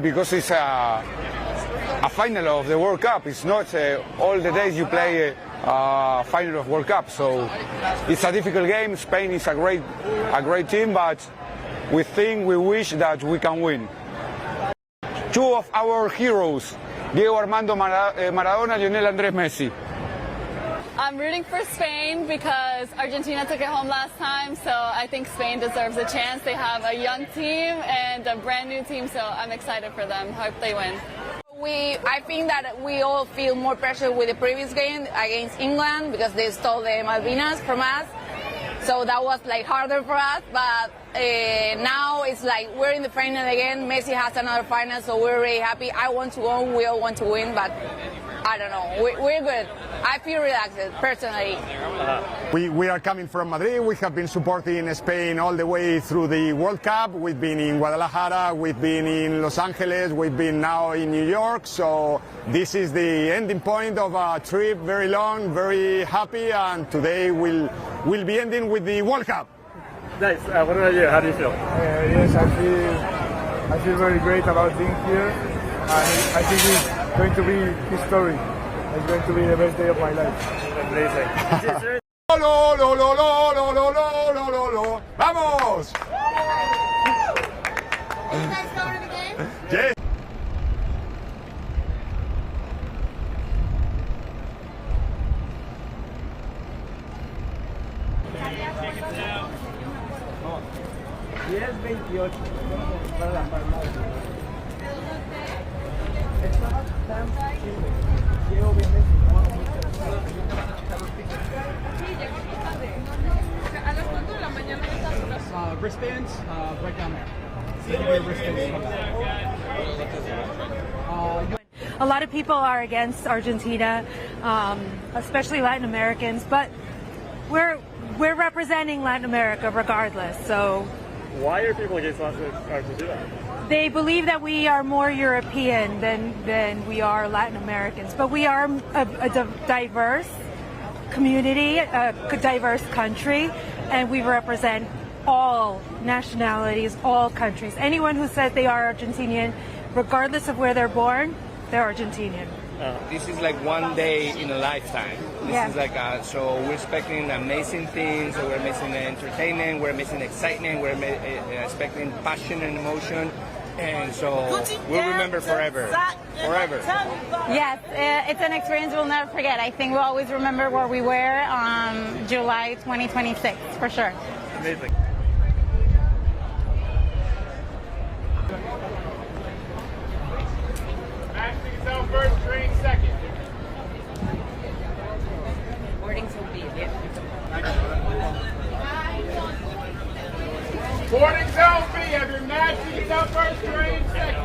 Because it's a final of the World Cup. It's not all the days you play a final of World Cup. So it's a difficult game. Spain is a great team, but we wish that we can win. Two of our heroes, Diego Armando Maradona, Lionel Andrés Messi. I'm rooting for Spain because Argentina took it home last time, so I think Spain deserves a chance. They have a young team and a brand new team, so I'm excited for them. Hope they win. I think that we all feel more pressure with the previous game against England because they stole the Malvinas from us. So that was like harder for us, but now it's like we're in the final again. Messi has another final, so we're really happy. I want to win, we all want to win, but I don't know. We're good. I feel relaxed, personally. We are coming from Madrid. We have been supporting Spain all the way through the World Cup. We've been in Guadalajara, we've been in Los Angeles, we've been now in New York. So this is the ending point of a trip, very long, very happy, and today we'll be ending with the World Cup. Nice. What about you? How do you feel? Yes, I feel very great about being here. I think it's going to be history. It's going to be the best day of my life. Amazing. Lo, lo, lo, lo, lo, lo, lo, lo, lo, lo. Vamos! Are you guys going to the game? Yes. Wristbands, right down there. So give me a wristband. A lot of people are against Argentina, especially Latin Americans, but we're representing Latin America regardless. So why are people against Argentina? they believe that we are more European than we are Latin Americans, but we are a diverse community, a diverse country, and we represent all nationalities, all countries. Anyone who says they are Argentinian, regardless of where they're born, they're Argentinian. This is like one day in a lifetime. This is like so we're expecting amazing things. So we're missing entertainment, we're missing excitement, we're expecting passion and emotion, and so we'll remember forever. Forever. Yes, it's an experience we'll never forget. I think we'll always remember where we were on July 2026, for sure. Amazing. First, train second. Boarding's will be it. Boarding zone B, have your match seats out first, train second.